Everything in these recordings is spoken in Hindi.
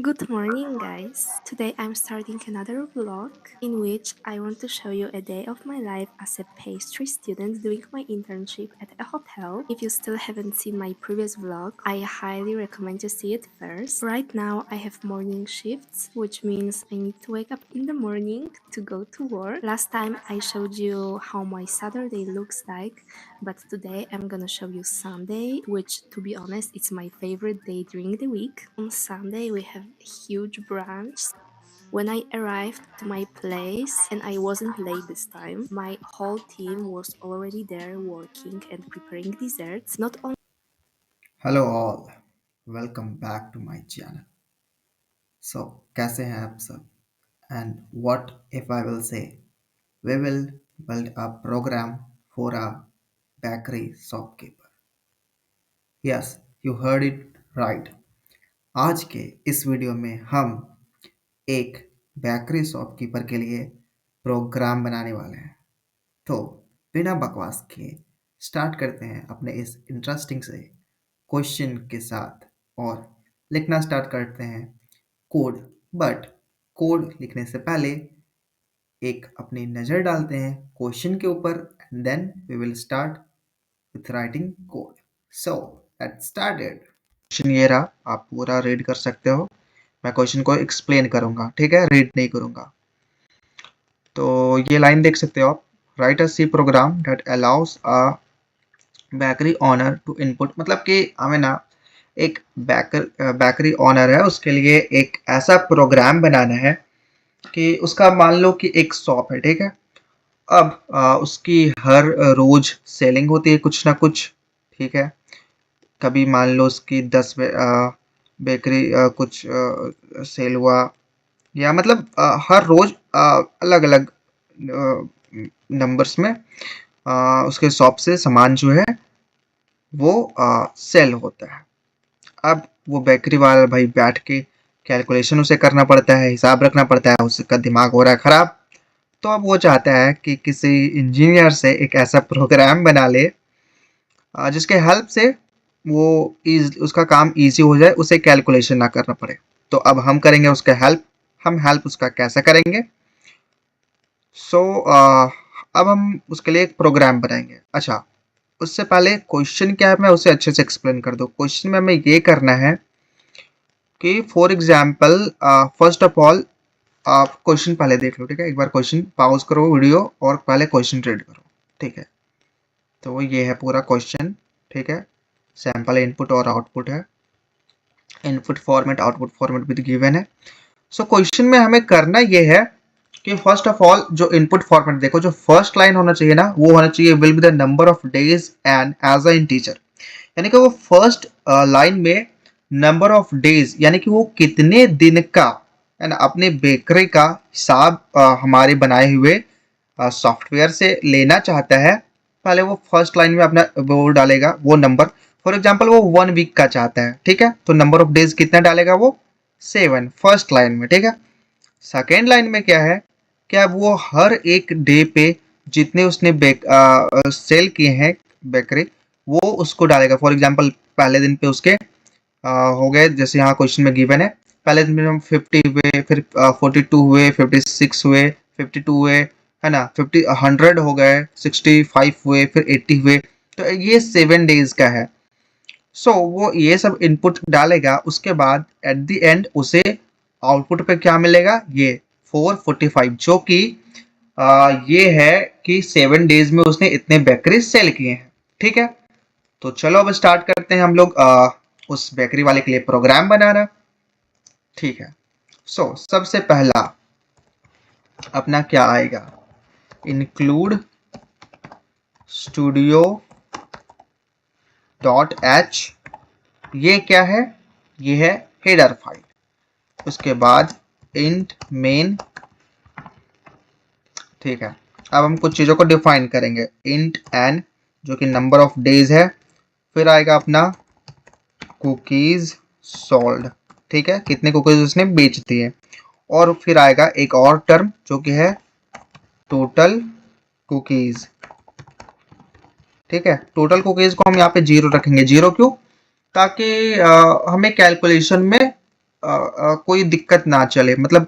Good morning, guys. Today I'm starting another vlog in which I want to show you a day of my life as a pastry student doing my internship at a hotel. If you still haven't seen my previous vlog, I highly recommend to see it first. Right now I have morning shifts, which means I need to wake up in the morning to go to work. Last time I showed you how my Saturday looks like, but today I'm gonna show you Sunday, which to be honest, it's my favorite day during the week. On Sunday we have a huge brunch. When I arrived to my place, and I wasn't late this time, my whole team was already there working and preparing desserts. Not only hello all welcome back to my channel. So कैसे हैं आप सब? And what if I will say we will build a program for a bakery shopkeeper. Yes, you heard it right. आज के इस वीडियो में हम एक बेकरी शॉपकीपर के लिए प्रोग्राम बनाने वाले हैं। तो बिना बकवास किए स्टार्ट करते हैं अपने इस इंटरेस्टिंग से क्वेश्चन के साथ और लिखना स्टार्ट करते हैं कोड। बट कोड लिखने से पहले एक अपनी नज़र डालते हैं क्वेश्चन के ऊपर and then we will start with writing code. So let's started. Question ये रहा, आप पूरा रीड कर सकते हो। मैं क्वेश्चन को एक्सप्लेन करूंगा, ठीक है, रीड नहीं करूंगा। तो ये लाइन देख सकते हो आप, write a C program that allows a bakery owner to input, मतलब कि हमें ना एक बेकरी ऑनर है उसके लिए एक ऐसा प्रोग्राम बनाना है कि उसका मान लो कि एक शॉप है, ठीक है। अब उसकी हर रोज सेलिंग होती है कुछ ना कुछ, ठीक है। कभी मान लो उसकी 10 बेकरी कुछ सेल हुआ, या मतलब हर रोज अलग अलग नंबर्स में उसके शॉप से सामान जो है वो सेल होता है। अब वो बेकरी वाला भाई बैठ के कैलकुलेशन उसे करना पड़ता है, हिसाब रखना पड़ता है, उसका दिमाग हो रहा है खराब। तो अब वो चाहता है कि किसी इंजीनियर से एक ऐसा प्रोग्राम बना ले जिसके हेल्प से वो उसका काम इजी हो जाए, उसे कैलकुलेशन ना करना पड़े। तो अब हम करेंगे उसका हेल्प। हम हेल्प उसका कैसे करेंगे? सो अब हम उसके लिए एक प्रोग्राम बनाएंगे। अच्छा, उससे पहले क्वेश्चन क्या है मैं उसे अच्छे से एक्सप्लेन कर दूं। क्वेश्चन में हमें ये करना है कि for example first of all आप क्वेश्चन पहले देख लो, ठीक है। एक बार क्वेश्चन पॉज करो वीडियो और पहले क्वेश्चन रीड करो, ठीक है। तो ये है पूरा क्वेश्चन, ठीक है। सैंपल इनपुट और आउटपुट है, इनपुट फॉर्मेट आउटपुट फॉर्मेट भी गिवन है। सो क्वेश्चन में हमें करना ये है कि फर्स्ट ऑफ ऑल जो इनपुट फॉर्मेट देखो, जो फर्स्ट लाइन होना चाहिए ना वो होना चाहिए will be the number of days and as a integer. यानी कि वो फर्स्ट लाइन में नंबर ऑफ डेज यानी कि वो कितने दिन का है ना अपने बेकरी का हिसाब हमारे बनाए हुए सॉफ्टवेयर से लेना चाहता है। पहले वो फर्स्ट लाइन में अपना वो डालेगा वो नंबर। फॉर एग्जांपल वो 1 वीक का चाहता है, ठीक है, तो नंबर ऑफ डेज कितना डालेगा वो 7 फर्स्ट लाइन में, ठीक है। सेकेंड लाइन में क्या है कि अब वो हर एक डे पे जितने उसने सेल किए हैं बेकरी वो उसको डालेगा। फॉर एग्जांपल पहले दिन पे उसके हो गए, जैसे यहाँ क्वेश्चन में गिवन है, पहले दिन में हम 50 हुए, फिर 42 हुए, 56 हुए, 52 हुए, है ना, 100 हो गए, 65 हुए, फिर 80 हुए। तो ये 7 डेज का है। सो वो ये सब इनपुट डालेगा, उसके बाद एट द एंड उसे आउटपुट पे क्या मिलेगा, ये 445, जो कि ये है कि 7 डेज में उसने इतने बेकरी सेल किए हैं, ठीक है। तो चलो अब स्टार्ट करते हैं हम लोग उस बेकरी वाले के लिए प्रोग्राम बनाना, ठीक है। सो सबसे पहला अपना क्या आएगा, इंक्लूड स्टूडियो डॉट एच। ये क्या है, ये है हेडर फाइल। उसके बाद इंट मेन, ठीक है। अब हम कुछ चीजों को डिफाइन करेंगे, इंट एन जो कि नंबर ऑफ डेज है, फिर आएगा अपना कुकीज सोल्ड, ठीक है, कितने कुकीज उसने बेच दिए, और फिर आएगा एक और टर्म जो कि है टोटल कुकीज, ठीक है। टोटल कुकीज को हम यहाँ पे 0 रखेंगे। 0 क्यों? ताकि हमें कैलकुलेशन में कोई दिक्कत ना चले, मतलब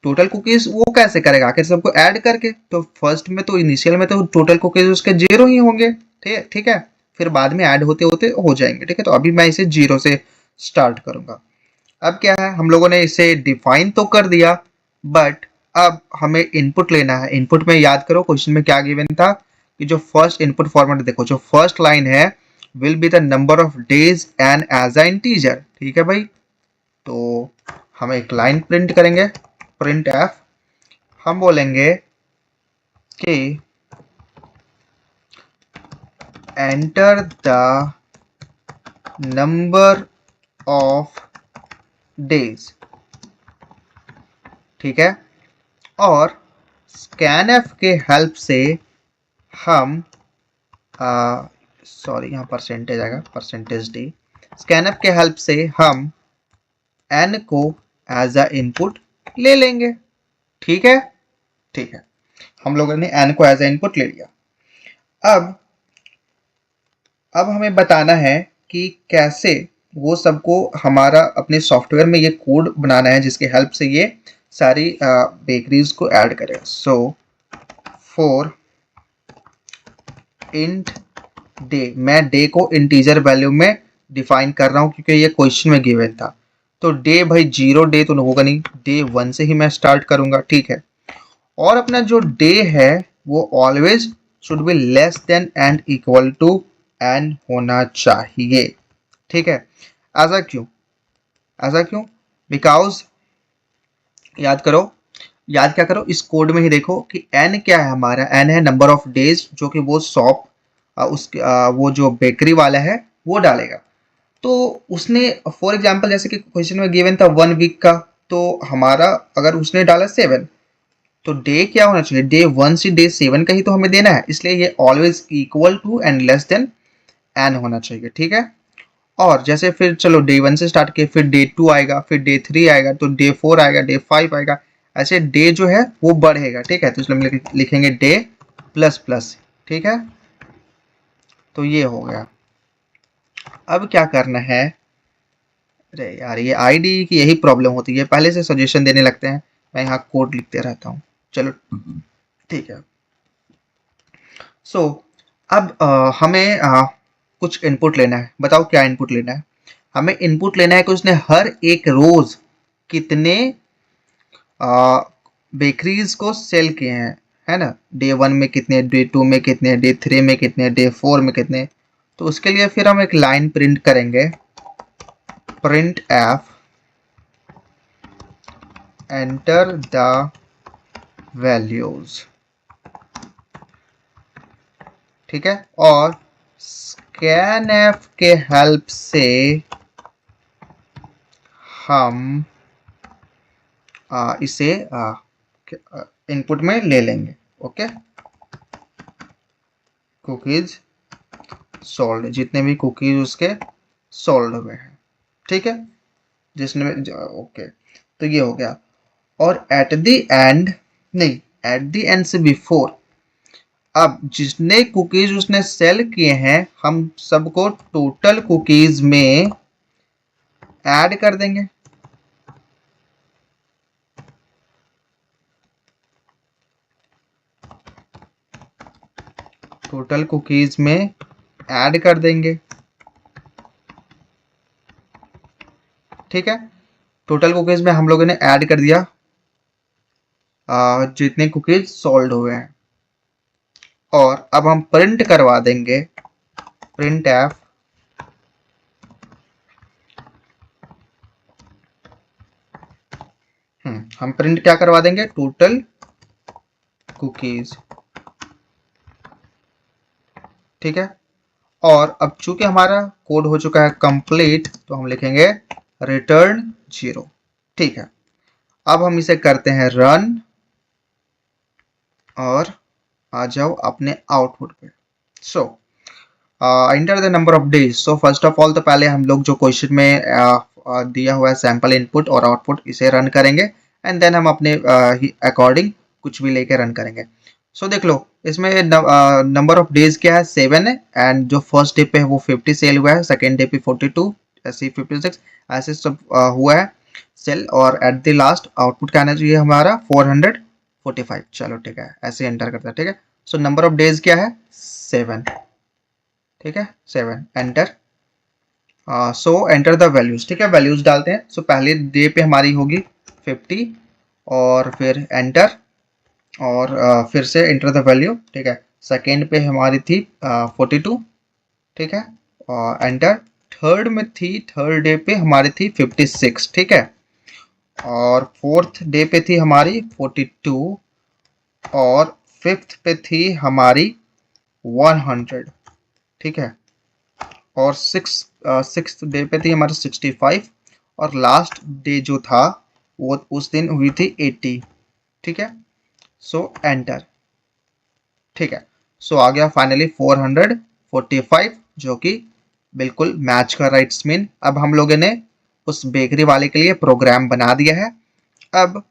टोटल कुकीज वो कैसे करेगा आखिर सबको ऐड करके, तो फर्स्ट में तो इनिशियल में तो टोटल कुकीज उसके 0 ही होंगे, ठीक है, फिर बाद में ऐड होते होते हो जाएंगे, ठीक है। तो अभी मैं इसे 0 से स्टार्ट करूंगा। अब क्या है, हम लोगों ने इसे डिफाइन तो कर दिया, बट अब हमें इनपुट लेना है। इनपुट में याद करो क्वेश्चन में क्या गिवन था कि जो फर्स्ट इनपुट फॉर्मेट देखो, जो फर्स्ट लाइन है will be the number of days and as a integer, ठीक है भाई। तो हम एक लाइन प्रिंट करेंगे, प्रिंट एफ, हम बोलेंगे कि enter the number of days, ठीक है। और स्कैनएफ के हेल्प से हम सॉरी यहाँ परसेंटेज आएगा, परसेंटेज डी, स्कैनएफ के हेल्प से हम एन को एज अ इनपुट ले लेंगे, ठीक है, ठीक है। हम लोगों ने एन को एज अ इनपुट ले लिया। अब हमें बताना है कि कैसे वो सबको हमारा अपने सॉफ्टवेयर में ये कोड बनाना है जिसके हेल्प से ये सारी बेकरीज को ऐड करेगा। सो फॉर इंट डे, मैं डे को इंटीजर वैल्यू में डिफाइन कर रहा हूँ क्योंकि ये क्वेश्चन में गिवन था। तो डे भाई 0 डे तो होगा नहीं, डे 1 से ही मैं स्टार्ट करूंगा, ठीक है। और अपना जो डे है वो always should be less than and equal to N होना चाहिए, ठीक है। ऐसा क्यों, ऐसा क्यों, बिकॉज याद करो, याद क्या करो, इस कोड में ही देखो कि एन क्या है हमारा, एन है नंबर ऑफ डेज जो कि वो शॉप उसके वो जो बेकरी वाला है वो डालेगा। तो उसने फॉर एग्जांपल जैसे कि क्वेश्चन में गिवन था 1 वीक का, तो हमारा अगर उसने डाला 7, तो डे क्या होना चाहिए, डे 1 से डे 7 का ही तो हमें देना है, इसलिए ये always equal to and less than N होना चाहिए, ठीक है। और जैसे फिर चलो डे 1 से स्टार्ट किए, फिर डे 2 आएगा, फिर डे 3 आएगा, तो डे 4 आएगा, डे 5 आएगा, ऐसे डे जो है वो बढ़ेगा, ठीक है। तो इसलिए हम लिखेंगे डे प्लस प्लस, ठीक है। तो ये हो गया। अब क्या करना है, अरे यार ये आईडी की यही प्रॉब्लम होती है, पहले से सजेशन देने लगते हैं, मैं यहाँ कोड लिखते रहता हूँ, चलो ठीक है। सो अब हमें कुछ इनपुट लेना है, बताओ क्या इनपुट लेना है। हमें इनपुट लेना है कि उसने हर एक रोज कितने बेकरीज को सेल किए हैं, है ना। डे 1 में कितने, डे 2 में कितने, डे 3 में कितने, डे 4 में कितने। तो उसके लिए फिर हम एक लाइन प्रिंट करेंगे, print F enter the values, ठीक है। और स्कैनएफ के हेल्प से हम इसे इनपुट में ले लेंगे, ओके। कुकीज सोल्ड, जितने भी कुकीज उसके सोल्ड हुए हैं, ठीक है, जिसने ओके। तो ये हो गया। और एट द एंड, नहीं, एट द एंड से बिफोर, अब जितने कुकीज उसने सेल किए हैं हम सबको टोटल कुकीज में ऐड कर देंगे, टोटल कुकीज में ऐड कर देंगे, ठीक है। टोटल कुकीज में हम लोगों ने ऐड कर दिया जितने कुकीज सॉल्व हुए हैं। और अब हम प्रिंट करवा देंगे, प्रिंट एफ हम प्रिंट क्या करवा देंगे, टोटल कुकीज, ठीक है। और अब चूंकि हमारा कोड हो चुका है कंप्लीट, तो हम लिखेंगे रिटर्न 0, ठीक है। अब हम इसे करते हैं रन, और आ जाओ अपने आउटपुट पे। So enter the number of days. So first of all तो पहले हम लोग जो क्वेश्चन में दिया हुआ है सैंपल इनपुट और आउटपुट, इसे रन करेंगे, एंड देन हम अपने अकॉर्डिंग कुछ भी लेके रन करेंगे। सो देख लो इसमें नंबर ऑफ डेज क्या है, 7 है, एंड जो फर्स्ट डे पे है वो 50 सेल हुआ है, सेकेंड डे पे 42, ऐसे 56, ऐसे सब हुआ है। सेल, और एट द लास्ट आउटपुट क्या आना चाहिए हमारा 445। चलो ठीक है, ऐसे एंटर करता है। ठीक है, सो नंबर ऑफ डेज क्या है 7। ठीक है 7 enter. So enter the values. ठीक है, वैल्यूज डालते हैं। सो पहले डे पे हमारी होगी 50 और फिर एंटर, और फिर से एंटर द वैल्यू। ठीक है, सेकेंड पे हमारी थी 42। ठीक है, एंटर। थर्ड में थी, थर्ड डे पे हमारी थी 56। ठीक है, और फोर्थ डे पे थी हमारी 42, और फिफ्थ पे थी हमारी 100। ठीक है, और सिक्स डे पे थी हमारी 65, और लास्ट डे जो था वो उस दिन हुई थी 80। ठीक है, सो एंटर। ठीक है, सो आ गया फाइनली 445, जो कि बिल्कुल मैच कर रहा है। इट्स मीन अब हम लोगों ने उस बेकरी वाले के लिए प्रोग्राम बना दिया है। अब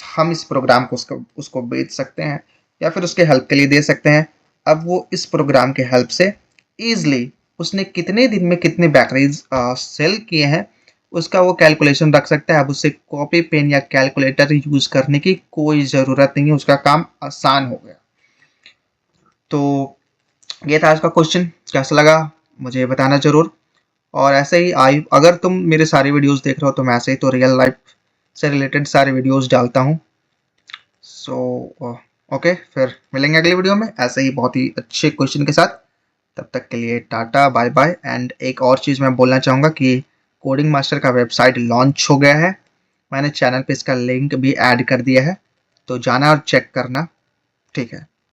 हम इस प्रोग्राम को उसको बेच सकते हैं, या फिर उसके हेल्प के लिए दे सकते हैं। अब वो इस प्रोग्राम के हेल्प से ईजिली उसने कितने दिन में कितने बेकरीज सेल किए हैं उसका वो कैलकुलेशन रख सकता है। अब उसे कॉपी पेन या कैलकुलेटर यूज करने की कोई ज़रूरत नहीं है, उसका काम आसान हो गया। तो ये था आज का क्वेश्चन, कैसा लगा मुझे बताना ज़रूर। और ऐसे ही अगर तुम मेरे सारे वीडियोस देख रहे हो तो मैं ऐसे ही तो रियल लाइफ से रिलेटेड सारे वीडियोस डालता हूँ। सो ओके, फिर मिलेंगे अगली वीडियो में ऐसे ही बहुत ही अच्छे क्वेश्चन के साथ। तब तक के लिए टाटा बाय बाय। एंड एक और चीज़ मैं बोलना चाहूँगा कि कोडिंग मास्टर का वेबसाइट लॉन्च हो गया है। मैंने चैनल पे इसका लिंक भी ऐड कर दिया है, तो जाना और चेक करना। ठीक है।